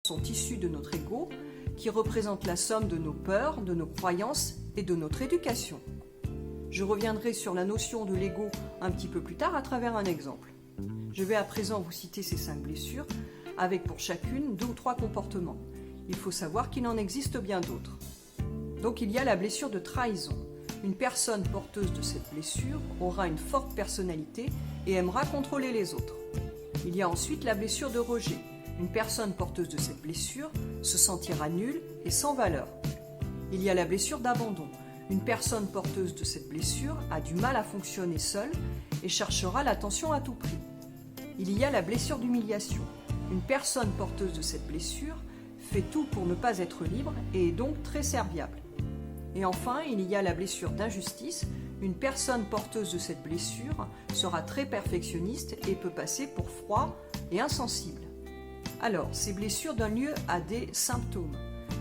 sont issus de notre ego, qui représente la somme de nos peurs, de nos croyances et de notre éducation. Je reviendrai sur la notion de l'ego un petit peu plus tard à travers un exemple. Je vais à présent vous citer ces 5 blessures, avec pour chacune 2 ou 3 comportements. Il faut savoir qu'il en existe bien d'autres. Donc il y a la blessure de trahison. Une personne porteuse de cette blessure aura une forte personnalité et aimera contrôler les autres. Il y a ensuite la blessure de rejet. Une personne porteuse de cette blessure se sentira nulle et sans valeur. Il y a la blessure d'abandon. Une personne porteuse de cette blessure a du mal à fonctionner seule et cherchera l'attention à tout prix. Il y a la blessure d'humiliation. Une personne porteuse de cette blessure fait tout pour ne pas être libre et est donc très serviable. Et enfin, il y a la blessure d'injustice. Une personne porteuse de cette blessure sera très perfectionniste et peut passer pour froid et insensible. Alors, ces blessures donnent lieu à des symptômes.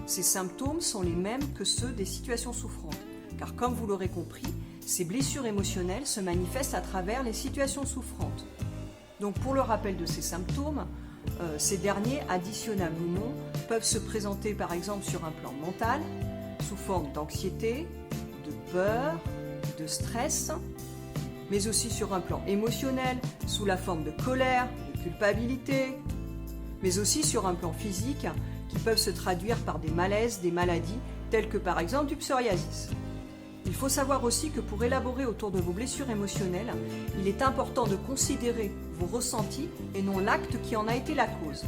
Ces symptômes sont les mêmes que ceux des situations souffrantes, car comme vous l'aurez compris, ces blessures émotionnelles se manifestent à travers les situations souffrantes. Donc pour le rappel de ces symptômes, ces derniers, additionnables ou non, peuvent se présenter par exemple sur un plan mental, sous forme d'anxiété, de peur, de stress, mais aussi sur un plan émotionnel, sous la forme de colère, de culpabilité, mais aussi sur un plan physique, qui peuvent se traduire par des malaises, des maladies, telles que par exemple du psoriasis. Il faut savoir aussi que pour élaborer autour de vos blessures émotionnelles, il est important de considérer vos ressentis et non l'acte qui en a été la cause.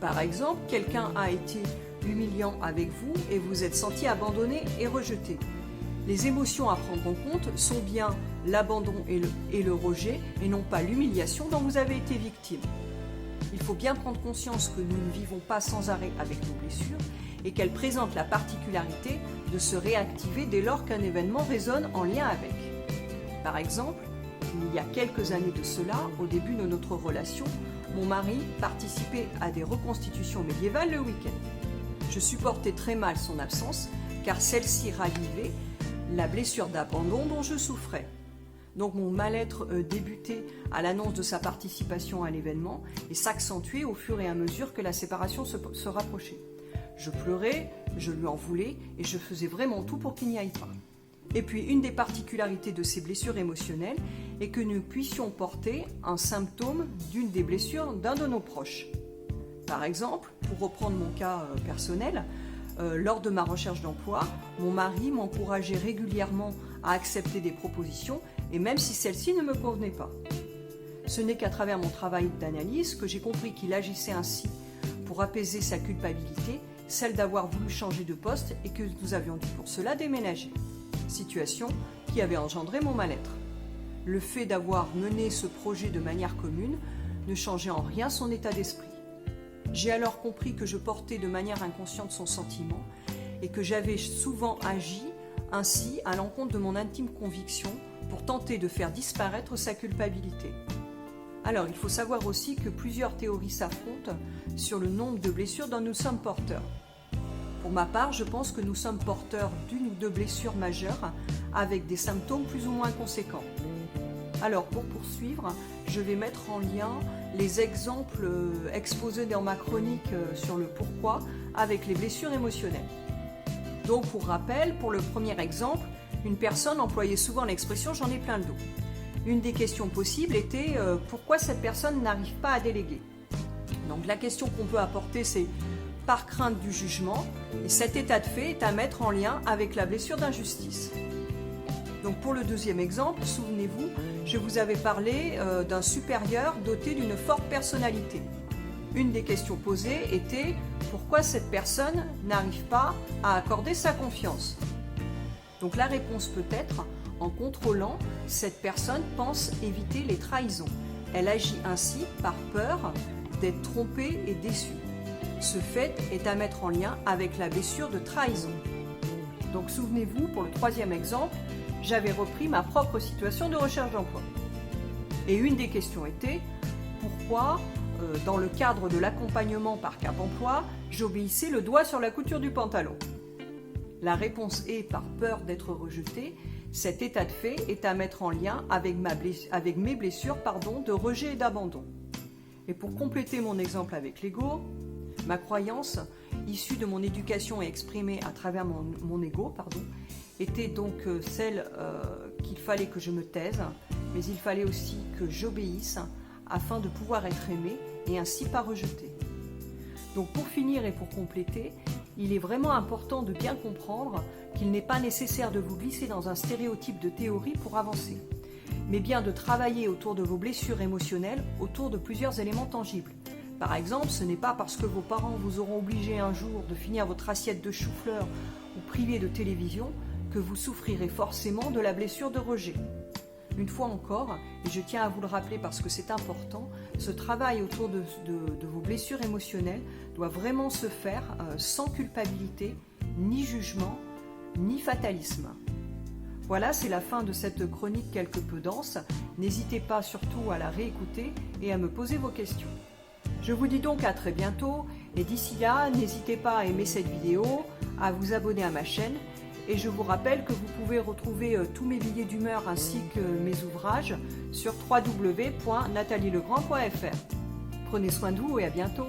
Par exemple, quelqu'un a été humiliant avec vous et vous êtes senti abandonné et rejeté. Les émotions à prendre en compte sont bien l'abandon et le rejet et non pas l'humiliation dont vous avez été victime. Il faut bien prendre conscience que nous ne vivons pas sans arrêt avec nos blessures et qu'elles présentent la particularité de se réactiver dès lors qu'un événement résonne en lien avec. Par exemple, il y a quelques années de cela, au début de notre relation, mon mari participait à des reconstitutions médiévales le week-end. Je supportais très mal son absence car celle-ci ravivait la blessure d'abandon dont je souffrais. Donc mon mal-être débutait à l'annonce de sa participation à l'événement et s'accentuait au fur et à mesure que la séparation se rapprochait. Je pleurais, je lui en voulais et je faisais vraiment tout pour qu'il n'y aille pas. Et puis une des particularités de ces blessures émotionnelles est que nous puissions porter un symptôme d'une des blessures d'un de nos proches. Par exemple, pour reprendre mon cas personnel, lors de ma recherche d'emploi, mon mari m'encourageait régulièrement à accepter des propositions et même si celles-ci ne me convenaient pas. Ce n'est qu'à travers mon travail d'analyse que j'ai compris qu'il agissait ainsi pour apaiser sa culpabilité, celle d'avoir voulu changer de poste et que nous avions dû pour cela déménager. Situation qui avait engendré mon mal-être. Le fait d'avoir mené ce projet de manière commune ne changeait en rien son état d'esprit. J'ai alors compris que je portais de manière inconsciente son sentiment et que j'avais souvent agi ainsi à l'encontre de mon intime conviction pour tenter de faire disparaître sa culpabilité. Alors, il faut savoir aussi que plusieurs théories s'affrontent sur le nombre de blessures dont nous sommes porteurs. Pour ma part, je pense que nous sommes porteurs d'une ou deux blessures majeures avec des symptômes plus ou moins conséquents. Alors, pour poursuivre, je vais mettre en lien les exemples exposés dans ma chronique sur le pourquoi avec les blessures émotionnelles. Donc, pour rappel, pour le premier exemple, une personne employait souvent l'expression « j'en ai plein le dos ». Une des questions possibles était pourquoi cette personne n'arrive pas à déléguer. Donc la question qu'on peut apporter c'est par crainte du jugement et cet état de fait est à mettre en lien avec la blessure d'injustice. Donc pour le deuxième exemple, souvenez-vous, je vous avais parlé d'un supérieur doté d'une forte personnalité. Une des questions posées était pourquoi cette personne n'arrive pas à accorder sa confiance. Donc la réponse peut être en contrôlant, cette personne pense éviter les trahisons. Elle agit ainsi par peur d'être trompée et déçue. Ce fait est à mettre en lien avec la blessure de trahison. Donc souvenez-vous, pour le troisième exemple, j'avais repris ma propre situation de recherche d'emploi. Et une des questions était pourquoi, dans le cadre de l'accompagnement par Cap Emploi, j'obéissais le doigt sur la couture du pantalon. La réponse est par peur d'être rejetée. Cet état de fait est à mettre en lien avec mes blessures de rejet et d'abandon. Et pour compléter mon exemple avec l'ego, Ma croyance, issue de mon éducation et exprimée à travers mon ego, était donc celle qu'il fallait que je me taise, mais il fallait aussi que j'obéisse afin de pouvoir être aimé et ainsi pas rejeté. Donc pour finir et pour compléter, il est vraiment important de bien comprendre qu'il n'est pas nécessaire de vous glisser dans un stéréotype de théorie pour avancer, mais bien de travailler autour de vos blessures émotionnelles, autour de plusieurs éléments tangibles. Par exemple, ce n'est pas parce que vos parents vous auront obligé un jour de finir votre assiette de chou-fleur ou privé de télévision que vous souffrirez forcément de la blessure de rejet. Une fois encore, et je tiens à vous le rappeler parce que c'est important, ce travail autour de vos blessures émotionnelles doit vraiment se faire sans culpabilité, ni jugement, ni fatalisme. Voilà, c'est la fin de cette chronique quelque peu dense. N'hésitez pas surtout à la réécouter et à me poser vos questions. Je vous dis donc à très bientôt et d'ici là, n'hésitez pas à aimer cette vidéo, à vous abonner à ma chaîne et je vous rappelle que vous pouvez retrouver tous mes billets d'humeur ainsi que mes ouvrages sur www.natalielegrand.fr. Prenez soin de vous et à bientôt.